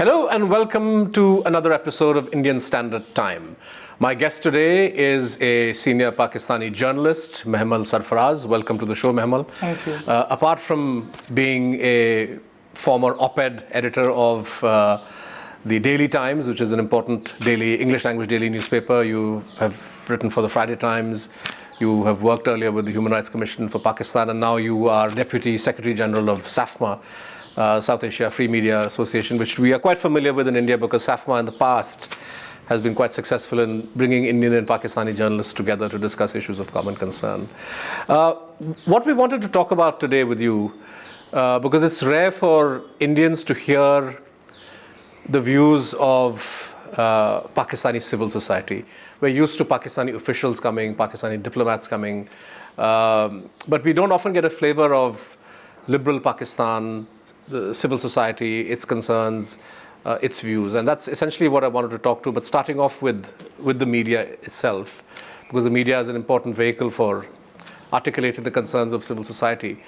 Hello and welcome to another episode of Indian Standard Time. My guest today is a senior Pakistani journalist, Mehmal Sarfraz. Welcome to the show, Mehmal. Thank you. Apart from being a former op-ed editor of the Daily Times, which is an important daily English language daily newspaper, you have written for the Friday Times. You have worked earlier with the Human Rights Commission for Pakistan, and now you are Deputy Secretary General of SAFMA, South Asia Free Media Association, which we are quite familiar with in India because SAFMA in the past has been quite successful in bringing Indian and Pakistani journalists together to discuss issues of common concern. What we wanted to talk about today with you, because it's rare for Indians to hear the views of Pakistani civil society. We're used to Pakistani officials coming, Pakistani diplomats coming, but we don't often get a flavor of liberal Pakistan, the civil society, its concerns, its views, and that's essentially what I wanted to talk to. But starting off with the media itself, because the media is an important vehicle for articulating the concerns of civil society.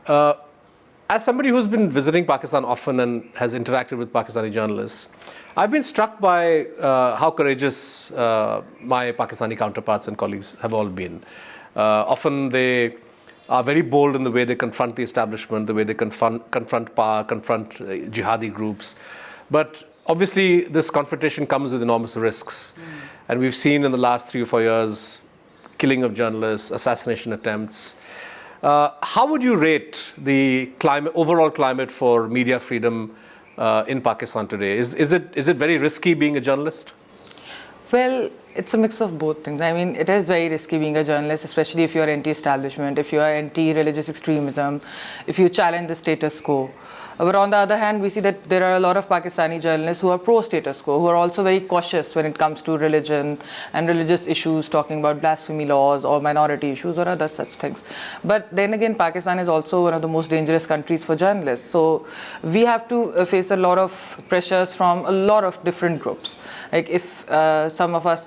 As somebody who's been visiting Pakistan often and has interacted with Pakistani journalists, I've been struck by how courageous my Pakistani counterparts and colleagues have all been. Often they are very bold in the way they confront the establishment, the way they confront power, confront jihadi groups. But obviously this confrontation comes with enormous risks. And we've seen in the last 3 or 4 years, killing of journalists, assassination attempts. How would you rate the overall climate for media freedom in Pakistan today? Is it very risky being a journalist? Well, it's a mix of both things. I mean, it is very risky being a journalist, especially if you're anti-establishment, if you're anti-religious extremism, if you challenge the status quo. But on the other hand, we see that there are a lot of Pakistani journalists who are pro-status quo, who are also very cautious when it comes to religion and religious issues, talking about blasphemy laws or minority issues or other such things. But then again, Pakistan is also one of the most dangerous countries for journalists. So we have to face a lot of pressures from a lot of different groups. Like if some of us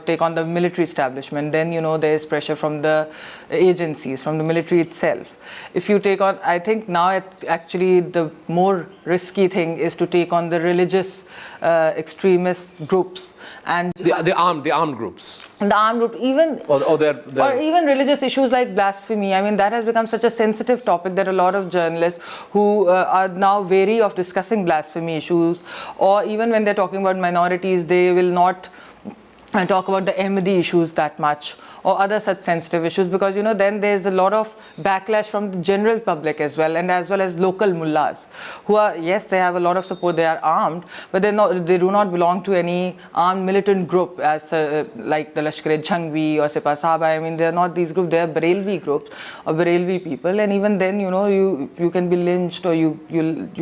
take on the military establishment, then there is pressure from the agencies, from the military itself. If you take on, I think now actually the more risky thing is to take on the religious extremist groups and the armed groups. The armed group, even or even religious issues like blasphemy. I mean, that has become such a sensitive topic that a lot of journalists who are now wary of discussing blasphemy issues, or even when they're talking about minorities, they will not talk about the Ahmadi issues that much or other such sensitive issues, because then there's a lot of backlash from the general public as well as local mullahs who are, yes, they have a lot of support, they are armed, but they do not belong to any armed militant group as like the Lashkar-e-Jhangvi or Sipah Sahaba. I mean, they're not these groups, they're Barelvi groups or Barelvi people, and even then you can be lynched or you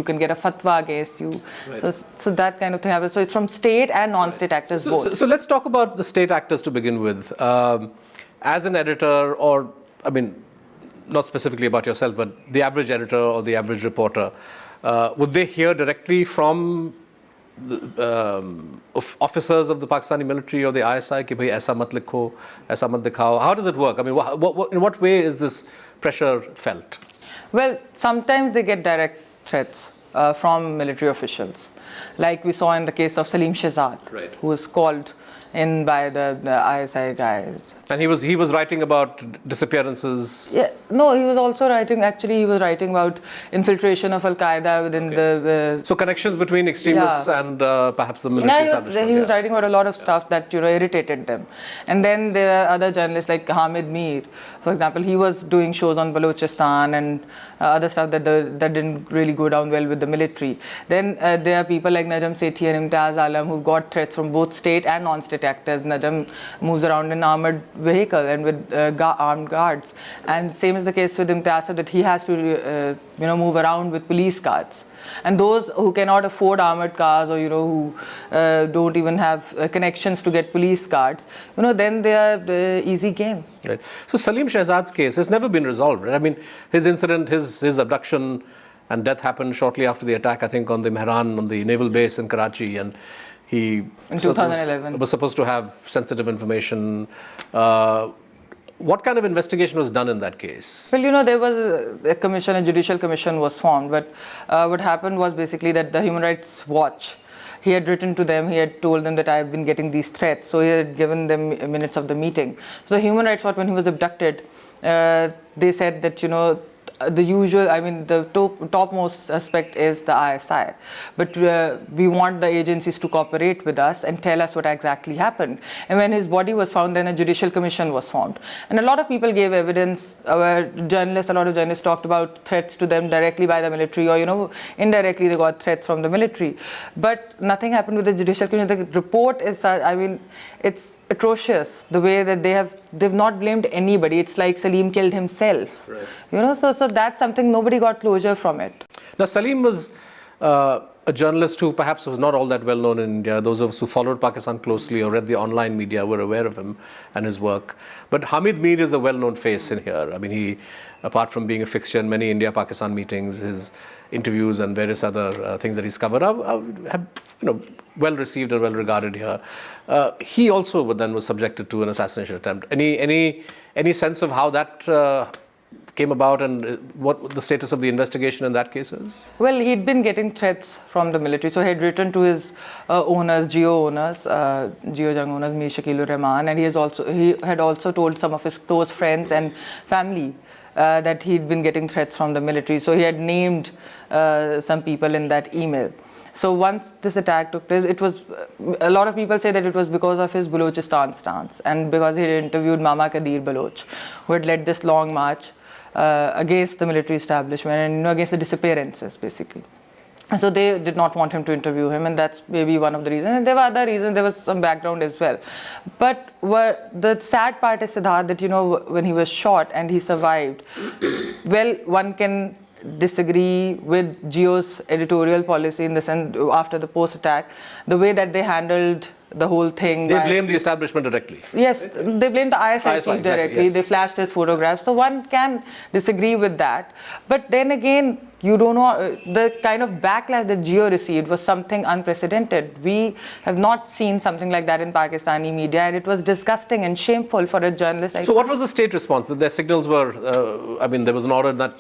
can get a fatwa against you. Right. So that kind of thing happens. So it's from state and non-state actors both. So let's talk about the state actors to begin with. As an editor, or I mean, not specifically about yourself, but the average editor or the average reporter, would they hear directly from officers of the Pakistani military or the ISI कि भाई ऐसा मत लिखो, ऐसा मत दिखाओ? How does it work? I mean, in what way is this pressure felt? Well, sometimes they get direct threats from military officials, like we saw in the case of Salim Shehzad, right, who was called in by the ISI guys. And he was writing about disappearances. Yeah, no, he was also writing. Actually, he was writing about infiltration of Al Qaeda within the. So connections between extremists and perhaps the military establishment. He was writing about a lot of stuff that irritated them. And then there are other journalists like Hamid Mir, for example. He was doing shows on Balochistan and other stuff that didn't really go down well with the military. Then there are people like Najam Sethi and Imtiaz Alam who got threats from both state and non-state actors. Najam moves around in an armored vehicle and with armed guards, and same is the case with Imtiaz, that he has to move around with police cars. And those who cannot afford armored cars, or who don't even have connections to get police cars, then they are the easy game. Right. So Salim Shehzad's case has never been resolved. Right? I mean, his incident, his abduction and death happened shortly after the attack, I think, on the Mehran, on the naval base in Karachi, and he in 2011 was supposed to have sensitive information. what kind of investigation was done in that case? Well, there was a commission, a judicial commission was formed, but what happened was basically that the Human Rights Watch, he had written to them, he had told them that I have been getting these threats, so he had given them minutes of the meeting. So the Human Rights Watch, when he was abducted, they said that, the usual, the topmost suspect is the ISI. But we want the agencies to cooperate with us and tell us what exactly happened. And when his body was found, then a judicial commission was formed. And a lot of people gave evidence. A lot of journalists talked about threats to them directly by the military, or, indirectly they got threats from the military. But nothing happened with the judicial commission. The report is, it's atrocious the way that they've not blamed anybody. It's like Salim killed himself. Right. So that's something, nobody got closure from it. Now Salim was a journalist who perhaps was not all that well known in India. Those of us who followed Pakistan closely or read the online media were aware of him and his work. But Hamid Mir is a well-known face in here. He, apart from being a fixture in many India-Pakistan meetings, his interviews and various other things that he's covered have well received and well regarded here. He also then was subjected to an assassination attempt. Any sense of how that came about and what the status of the investigation in that case is? Well, he'd been getting threats from the military, so he had written to his Jio owners, Mir Shakilur Rahman, and he had also told some of his close friends and family that he'd been getting threats from the military. So he had named some people in that email. So once this attack took place, it was, a lot of people say that it was because of his Balochistan stance and because he had interviewed Mama Qadir Baloch, who had led this long march against the military establishment and against the disappearances, basically. And so they did not want him to interview him, and that's maybe one of the reasons. And there were other reasons, there was some background as well. But the sad part is, Siddharth, that when he was shot and he survived, well, one can disagree with Jio's editorial policy in the sense after the post-attack, the way that they handled the whole thing. They blamed the establishment directly. Yes, they blamed the ISI chief directly. Exactly, yes. They flashed his photographs. So one can disagree with that. But then again, you don't know, the kind of backlash that Jio received was something unprecedented. We have not seen something like that in Pakistani media, and it was disgusting and shameful for a journalist. So what was the state response? Their signals were, there was an order that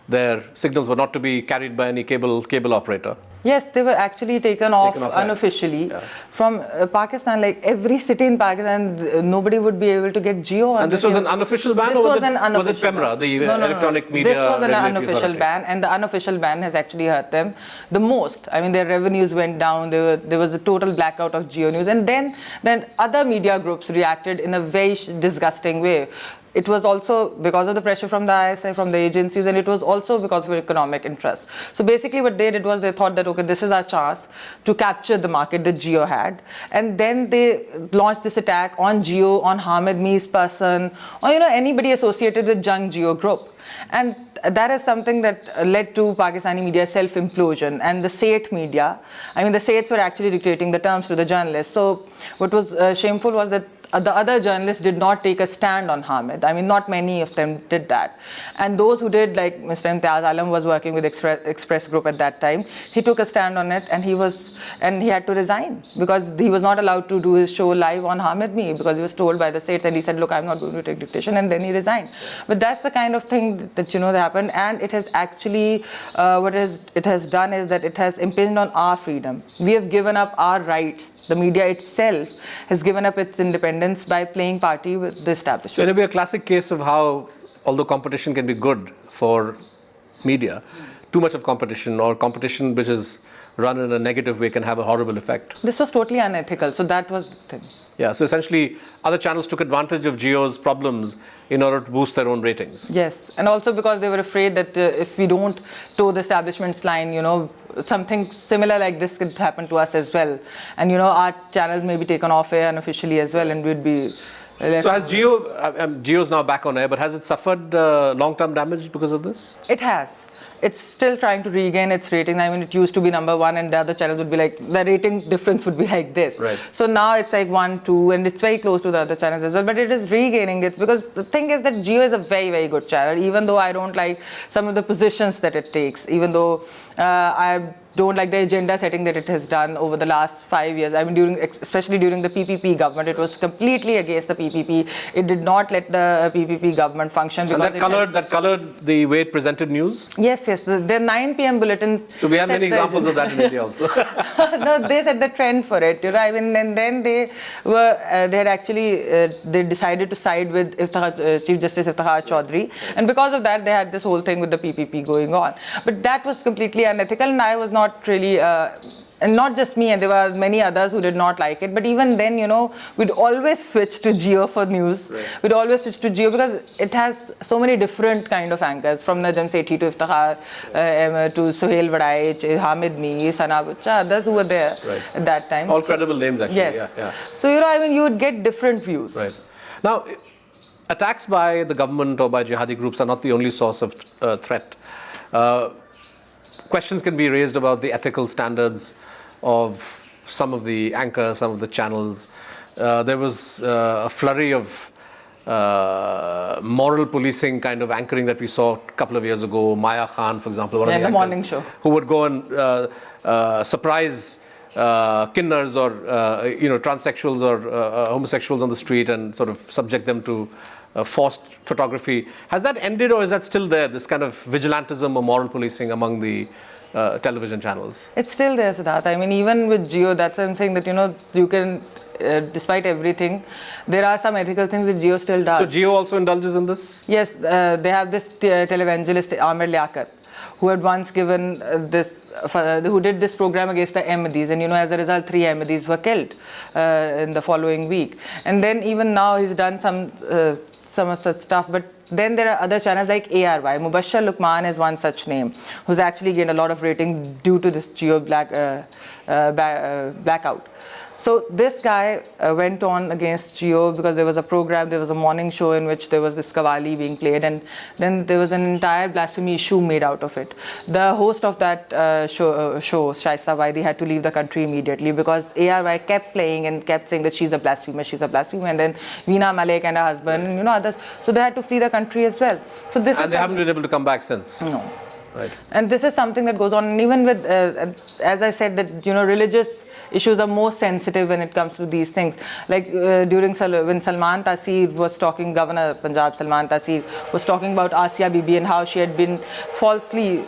their signals were not to be carried by any cable operator. Yes, they were actually taken off unofficially from Pakistan. Like every city in Pakistan, nobody would be able to get Jio. And this was an unofficial ban, or was it PEMRA, the electronic media? This was an unofficial ban, and the unofficial ban has actually hurt them the most. Their revenues went down. There was a total blackout of Jio News, and then other media groups reacted in a very disgusting way. It was also because of the pressure from the ISI, from the agencies, and it was also because of economic interest. So basically what they did was they thought that, okay, this is our chance to capture the market that Jio had. And then they launched this attack on Jio, on Hamid Mir's person, or anybody associated with Jung Jio group. And that is something that led to Pakistani media self-implosion. And the Sate media, the Sates were actually dictating the terms to the journalists. So what was shameful was that the other journalists did not take a stand on Hamid. Not many of them did that. And those who did, like Mr. Imtiaz Alam was working with Express Group at that time, he took a stand on it, and he had to resign because he was not allowed to do his show live on Hamid Mir because he was told by the Sates, and he said, look, I'm not going to take dictation, and then he resigned. But that's the kind of thing that that happened, and it has actually it has done is that it has impinged on our freedom. We have given up our rights. The media itself has given up its independence by playing party with the establishment. So it'll be a classic case of how, although competition can be good for media, too much of competition or competition which is run in a negative way can have a horrible effect. This was totally unethical, so that was the thing. Yeah, so essentially other channels took advantage of Jio's problems in order to boost their own ratings. Yes, and also because they were afraid that if we don't toe the establishment's line, something similar like this could happen to us as well. And our channels may be taken off air unofficially as well, and we'd be... So has Jio's now back on air, but has it suffered long-term damage because of this? It has. it's still trying to regain its rating. I mean, it used to be number 1 and the other channels would be like, the rating difference would be like this. Right. So now it's like 1, 2 and it's very close to the other channels as well. But it is regaining it because the thing is that Geo is a very, very good channel, even though I don't like some of the positions that it takes, even though I don't like the agenda setting that it has done over the last 5 years. I mean, especially during the PPP government, it was completely against the PPP. It did not let the PPP government function. And that colored the way it presented news? Yes. The 9 p.m. bulletin. So we have many examples of that in India also. No, they set the trend for it. I mean, and then they decided to side with Chief Justice Iftihar Chaudhry. And because of that, they had this whole thing with the PPP going on. But that was completely unethical, and I was not really, and not just me, and there were many others who did not like it. But even then, we'd always switch to Geo for news. Right. We'd always switch to Geo because it has so many different kind of anchors, from Najam Sethi to Iftihar, to Suhail Vadai, Hamid Mir, Sana Bachcha, others who were there at that time. All credible names, actually. Yes. Yeah. So, I mean, you would get different views. Right. Now, attacks by the government or by jihadi groups are not the only source of threat. Questions can be raised about the ethical standards of some of the anchors, some of the channels. There was a flurry of moral policing kind of anchoring that we saw a couple of years ago. Maya Khan, for example, one of the the anchors, morning show, who would go and surprise kinners or transsexuals or homosexuals on the street and sort of subject them to forced photography. Has that ended, or is that still there, this kind of vigilantism or moral policing among the television channels? It's still there, Siddharth. I mean, even with Geo, that's something that, you can, despite everything, there are some ethical things that Geo still does. So Geo also indulges in this? Yes, they have this televangelist, Amir Liakar, who had once given who did this program against the Ahmadis, and as a result 3 Ahmadis were killed in the following week. And then even now he's done some of such stuff, but then there are other channels like ARY. Mubashshir Luqman is one such name, who's actually gained a lot of rating due to this Geo blackout. So this guy went on against Geo because there was a program, there was a morning show in which there was this Qawwali being played, and then there was an entire blasphemy issue made out of it. The host of that show, Shaista Waidi, had to leave the country immediately because ARY kept playing and kept saying that she's a blasphemer, and then Veena Malik and her husband, others. So they had to flee the country as well. So this and they haven't been able to come back since. No. Right. And this is something that goes on, and even with, as I said, that religious issues are more sensitive when it comes to these things. Like when Salman Taseer was talking, Governor of Punjab Salman Taseer was talking about Asia Bibi and how she had been falsely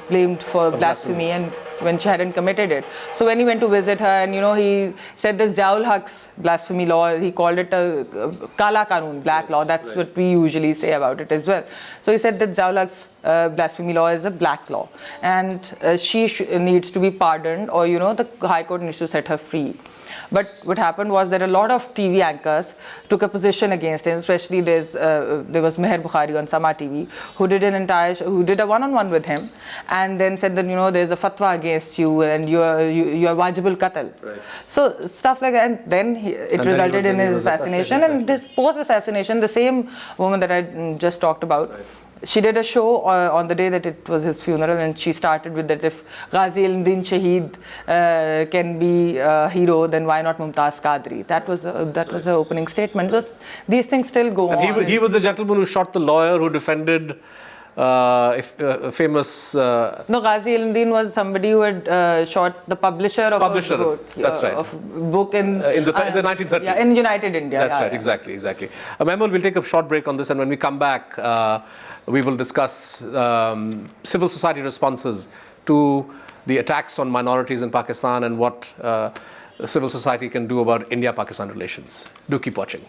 blamed for blasphemy and when she hadn't committed it. So when he went to visit her, and he said the Ziaul Haq's blasphemy law, he called it a Kala Kanun, black law. That's what we usually say about it as well. So he said that Ziaul Haq's blasphemy law is a black law, and she needs to be pardoned, or the High Court needs to set her free. But what happened was that a lot of TV anchors took a position against him. Especially there was Meher Bukhari on Sama TV, who did who did a one-on-one with him, and then said that there's a fatwa against you and you are wajibul qatl. Right. So stuff like that, and then it resulted in his assassination. And this post-assassination, the same woman that I just talked about. Right. She did a show on the day that it was his funeral, and she started with that if Ghazi al-Din Shaheed can be a hero, then why not Mumtaz Qadri? That was the opening statement. So these things still go on. He was the gentleman who shot the lawyer who defended famous... No, Ghazi al-Din was somebody who had shot the publisher of a book in the 1930s. Yeah, in United India. That's right, exactly. Mehmal, we'll take a short break on this, and when we come back, we will discuss civil society responses to the attacks on minorities in Pakistan and what civil society can do about India-Pakistan relations. Do keep watching.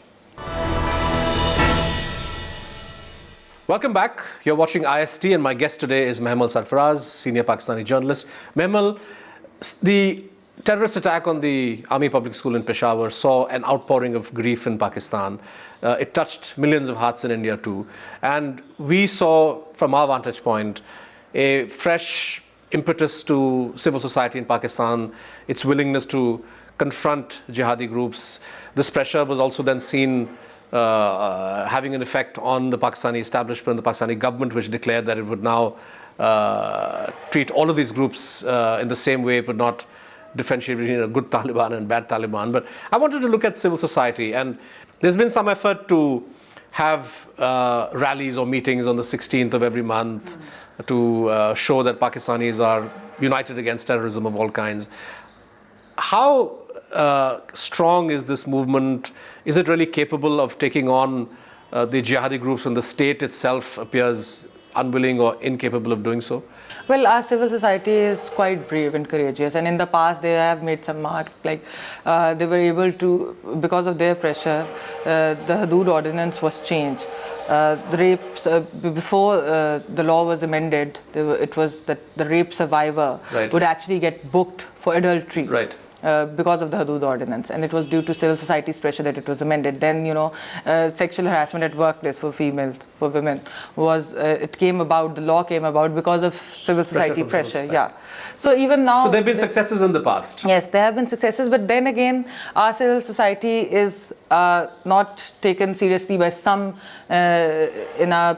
Welcome back. You're watching IST, and my guest today is Mehmal Sarfraz, senior Pakistani journalist. Mehmal, the terrorist attack on the Army Public School in Peshawar saw an outpouring of grief in Pakistan. It touched millions of hearts in India too. And we saw, from our vantage point, a fresh impetus to civil society in Pakistan, its willingness to confront jihadi groups. This pressure was also then seen having an effect on the Pakistani establishment, the Pakistani government, which declared that it would now treat all of these groups in the same way, but not differentiate between a good Taliban and bad Taliban. But I wanted to look at civil society, and there's been some effort to have rallies or meetings on the 16th of every month to show that Pakistanis are united against terrorism of all kinds. How strong is this movement? Is it really capable of taking on the jihadi groups when the state itself appears unwilling or incapable of doing so? Well, our civil society is quite brave and courageous, and in the past they have made some marks. Like they were able to, because of their pressure, the Hudud ordinance was changed. The rapes before the law was amended, it was that the rape survivor would actually get booked for adultery. Right. Because of the Hudud ordinance, and it was due to civil society's pressure that it was amended. Then, sexual harassment at workplace for women was it came about. The law came about because of civil society pressure. Yeah. So even now, so there have been successes in the past. Yes, there have been successes, but then again, our civil society is not taken seriously by some in our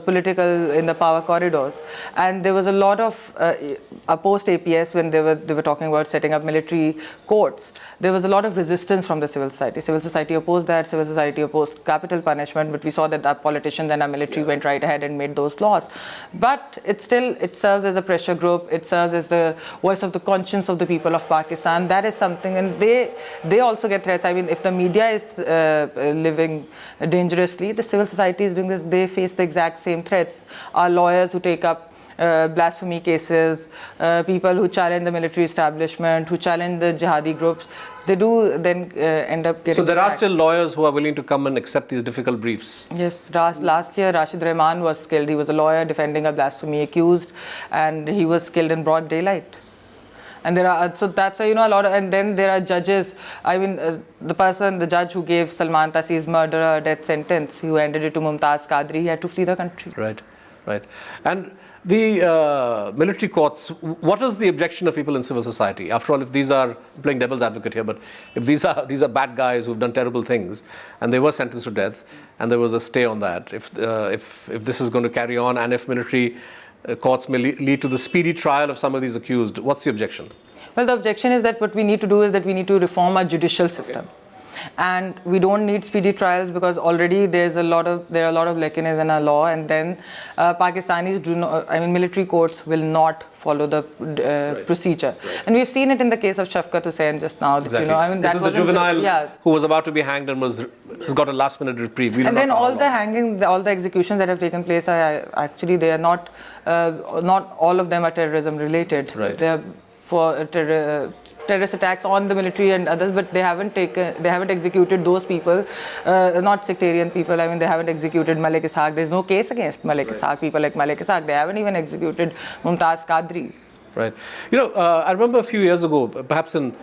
political, in the power corridors. And there was a lot of post APS, when they were talking about setting up military courts, there was a lot of resistance from the civil society. Civil society opposed that. Civil society opposed capital punishment, but we saw that our politicians and our military went right ahead and made those laws. But it serves as a pressure group. It serves as the voice of the conscience of the people of Pakistan. That is something, and they also get threats. I mean, if the media is living dangerously, the civil society is doing this. They face the exact same threats. Our lawyers who take up blasphemy cases, people who challenge the military establishment, who challenge the jihadi groups, they do then end up getting. So there are still lawyers who are willing to come and accept these difficult briefs. Yes, last year Rashid Rahman was killed. He was a lawyer defending a blasphemy accused, and he was killed in broad daylight. And there are, so that's a lot of, and then there are judges. I mean, the judge who gave Salman Taseer's murderer a death sentence, who ended it to Mumtaz Qadri, he had to flee the country. Right. And the military courts, what is the objection of people in civil society? After all, if these are, I'm playing devil's advocate here, but if these are bad guys who've done terrible things and they were sentenced to death and there was a stay on that, if this is going to carry on and if military courts may lead to the speedy trial of some of these accused, what's the objection? Well, the objection is that what we need to do is that we need to reform our judicial system. Okay. And we don't need speedy trials because already there are a lot of lacunae in our law, and then Pakistanis military courts will not follow the procedure. Right. And we've seen it in the case of Shafqat Hussain just now. Exactly. This is the juvenile who was about to be hanged and has got a last minute reprieve. And then all the hangings, all the executions that have taken place are actually, they are not all of them are terrorism related. Right. They are for terrorist attacks on the military and others, but they haven't executed those people, not sectarian people. I mean, they haven't executed Malik Ishaq. There's no case against Malik Ishaq, people like Malik Ishaq. They haven't even executed Mumtaz Qadri. Right. I remember a few years ago, perhaps in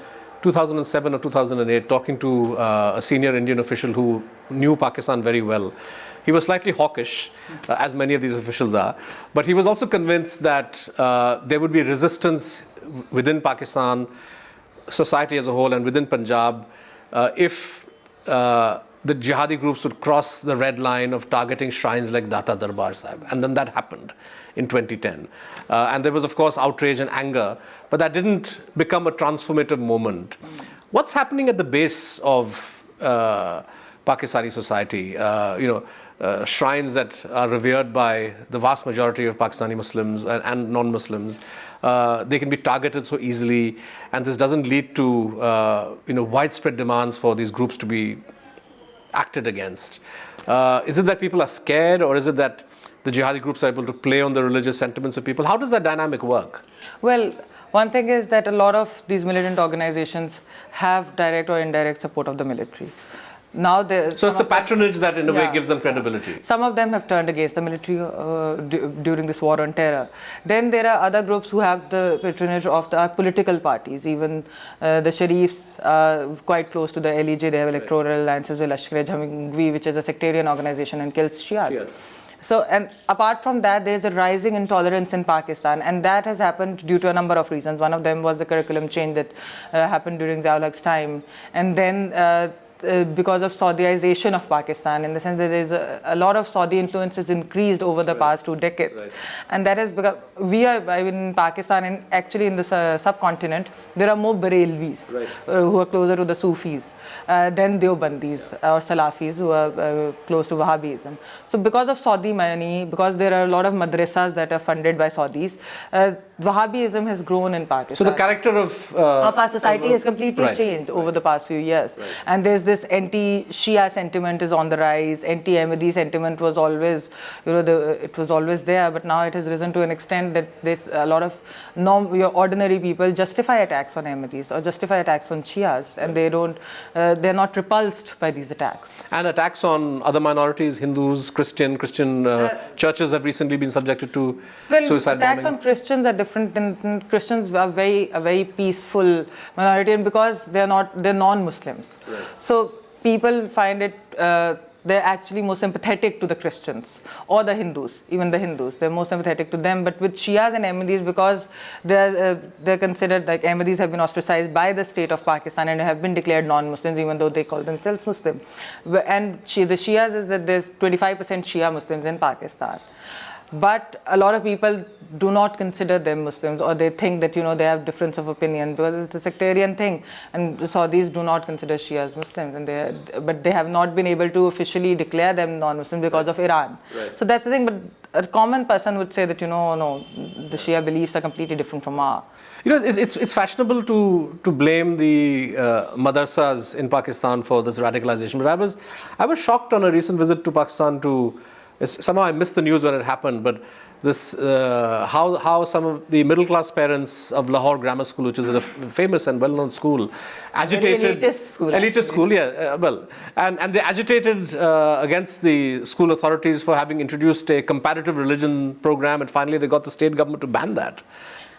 2007 or 2008, talking to a senior Indian official who knew Pakistan very well. He was slightly hawkish, as many of these officials are, but he was also convinced that there would be resistance within Pakistan society as a whole and within Punjab if the jihadi groups would cross the red line of targeting shrines like Data Darbar Sahib. And then that happened in 2010. And there was, of course, outrage and anger, but that didn't become a transformative moment. What's happening at the base of Pakistani society? Shrines that are revered by the vast majority of Pakistani Muslims and non-Muslims, they can be targeted so easily, and this doesn't lead to widespread demands for these groups to be acted against. Is it that people are scared, or is it that the jihadi groups are able to play on the religious sentiments of people? How does that dynamic work? Well, one thing is that a lot of these militant organizations have direct or indirect support of the military. So it's the patronage that in a way gives them credibility. Some of them have turned against the military during this war on terror. Then there are other groups who have the patronage of the political parties. Even the Sharifs are quite close to the LEJ. They have electoral alliances with Lashkar-e-Jhangvi, which is a sectarian organization and kills Shias. So, and apart from that, there is a rising intolerance in Pakistan, and that has happened due to a number of reasons. One of them was the curriculum change that happened during Ziaul Haq's time, and then because of Saudiization of Pakistan, in the sense that there is a lot of Saudi influence has increased over the past 2 decades. And that is because we are, I mean, in Pakistan and actually in the subcontinent, there are more Barelvis who are closer to the Sufis than Deobandis or Salafis who are close to Wahhabism. So because of Saudi money, because there are a lot of madrasas that are funded by Saudis, Wahhabism has grown in Pakistan. So the character of our society has completely changed over the past few years. And there's this anti-Shia sentiment is on the rise. Anti-Ahmadi sentiment was always, it was always there, but now it has risen to an extent that there's a lot of your ordinary people justify attacks on Ahmadis or justify attacks on Shias, and they're not repulsed by these attacks. And attacks on other minorities, Hindus, Christian churches have recently been subjected to suicide attacks bombing. on Christians are different. And Christians are a very peaceful minority, and because they're non-Muslims. So people find it, they're actually more sympathetic to the Christians or the Hindus, even the Hindus. They're more sympathetic to them. But with Shias and Ahmadis, because they're considered, like Ahmadis have been ostracized by the state of Pakistan and have been declared non-Muslims, even though they call themselves Muslim. And the Shias is that there's 25% Shia Muslims in Pakistan. But a lot of people do not consider them Muslims, or they think that they have difference of opinion because it's a sectarian thing. And the Saudis do not consider Shias Muslims, but they have not been able to officially declare them non-Muslims because of Iran. So that's the thing. But a common person would say that no, the Shia beliefs are completely different from our. It's fashionable to blame the madrasas in Pakistan for this radicalization. But I was shocked on a recent visit to Pakistan somehow I missed the news when it happened, but this how some of the middle class parents of Lahore Grammar School, which is a famous and well-known school, agitated elitist school, and they agitated against the school authorities for having introduced a comparative religion program, and finally they got the state government to ban that.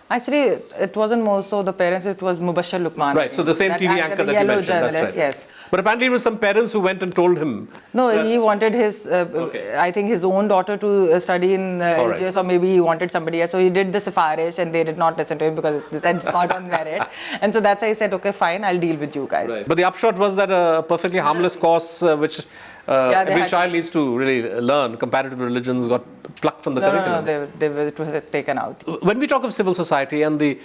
Actually, it wasn't more so the parents, it was Mubashir Luqman. Right, so the same TV anchor that you mentioned. That's right. Yes. But apparently it was some parents who went and told him. No, he wanted I think his own daughter to study in LGS, or maybe he wanted somebody else. So he did the sifarish and they did not listen to him because they said it's not on merit. And so that's why he said, okay, fine, I'll deal with you guys. Right. But the upshot was that a perfectly harmless course, which every child needs to really learn, comparative religions, got plucked from the curriculum. No, it was taken out. When we talk of civil society and the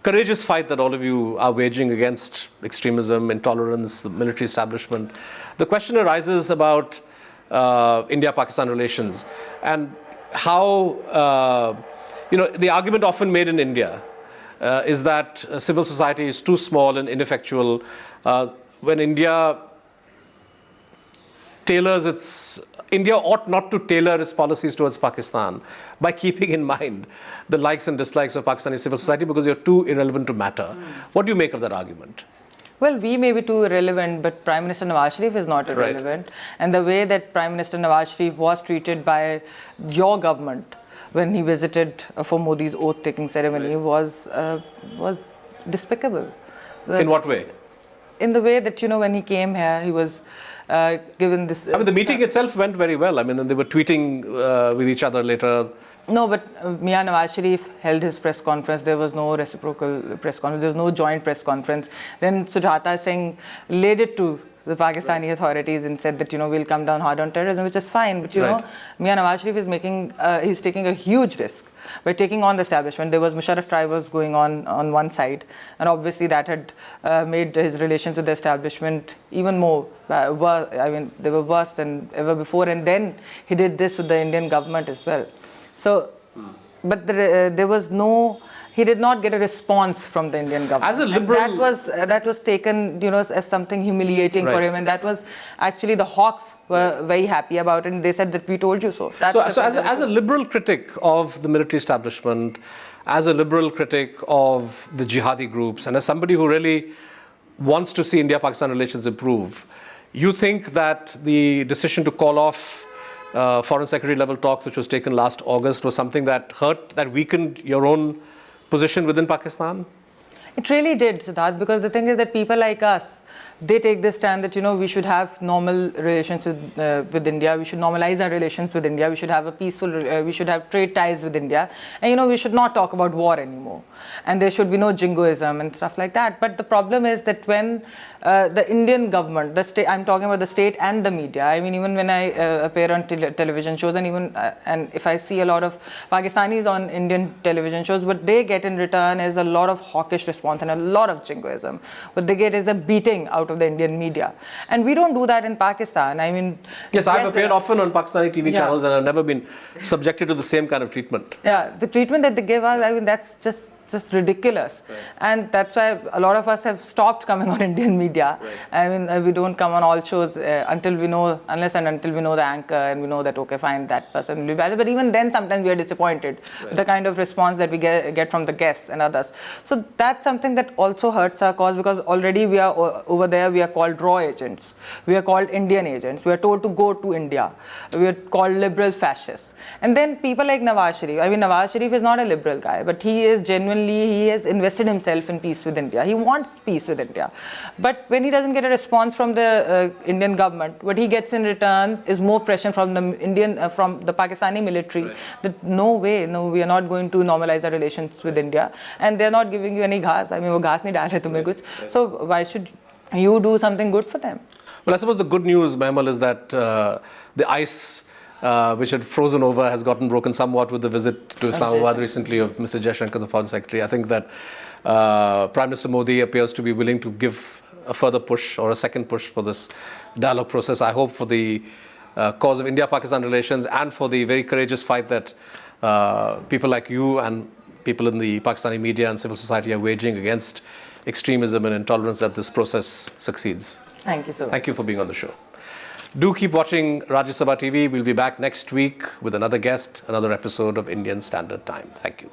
courageous fight that all of you are waging against extremism, intolerance, the military establishment, the question arises about India-Pakistan relations and how, the argument often made in India is that civil society is too small and ineffectual. When India ought not to tailor its policies towards Pakistan by keeping in mind the likes and dislikes of Pakistani civil society because you're too irrelevant to matter. What do you make of that argument? Well, we may be too irrelevant, but Prime Minister Nawaz Sharif is not irrelevant. Right. And the way that Prime Minister Nawaz Sharif was treated by your government when he visited for Modi's oath-taking ceremony was despicable. In what way? In the way that, when he came here, he was given this... the meeting itself went very well. And they were tweeting with each other later. No, but Mian Nawaz Sharif held his press conference. There was no reciprocal press conference. There was no joint press conference. Then Sujata Singh laid it to the Pakistani authorities and said that, we'll come down hard on terrorism, which is fine. But, Mian Nawaz Sharif is he's taking a huge risk by taking on the establishment. There was Musharraf tribals going on one side, and obviously that had made his relations with the establishment even more worse. They were worse than ever before. And then he did this with the Indian government as well. So, but there was he did not get a response from the Indian government. As a liberal, that was taken, as something humiliating for him, and that was actually the Hawks were very happy about it, and they said that we told you so. So as a liberal critic of the military establishment, as a liberal critic of the jihadi groups, and as somebody who really wants to see India-Pakistan relations improve, you think that the decision to call off Foreign Secretary level talks, which was taken last August, was something that weakened your own position within Pakistan? It really did, Siddharth, because the thing is that people like us they take this stand that, we should have normal relations with India, we should normalize our relations with India, we should have a peaceful, we should have trade ties with India, and we should not talk about war anymore, and there should be no jingoism and stuff like that. But the problem is that when the Indian government, the state, I'm talking about the state and the media, I mean, even when I appear on television shows, and even and if I see a lot of Pakistanis on Indian television shows, what they get in return is a lot of hawkish response and a lot of jingoism. What they get is a beating out of the Indian media, and we don't do that in Pakistan. I mean, yes, I've appeared often on Pakistani TV channels, and I've never been subjected to the same kind of treatment. Yeah, the treatment that they give us, I mean, that's just ridiculous. Right. And that's why a lot of us have stopped coming on Indian media. Right. I mean, we don't come on all shows until we know the anchor and we know that, okay, fine, that person will be better. But even then, sometimes we are disappointed with the kind of response that we get from the guests and others. So that's something that also hurts our cause, because already we are over there, we are called raw agents. We are called Indian agents. We are told to go to India. We are called liberal fascists. And then people like Nawaz Sharif. I mean, Nawaz Sharif is not a liberal guy, but he is he has invested himself in peace with India. He wants peace with India. But when he doesn't get a response from the Indian government, what he gets in return is more pressure from the from the Pakistani military. Right. That no, we are not going to normalize our relations with India, and they're not giving you any ghas. I mean, wo ghas nahi dal rahe tumhe kuch. So why should you do something good for them? Well, I suppose the good news, Mehmal, is that the ice which had frozen over has gotten broken somewhat with the visit to Islamabad recently of Mr. Jaishankar, the Foreign Secretary. I think that Prime Minister Modi appears to be willing to give a further push or a second push for this dialogue process. I hope for the cause of India-Pakistan relations and for the very courageous fight that people like you and people in the Pakistani media and civil society are waging against extremism and intolerance, that this process succeeds. Thank you so much. Thank you for being on the show. Do keep watching Rajya Sabha TV. We'll be back next week with another guest, another episode of Indian Standard Time. Thank you.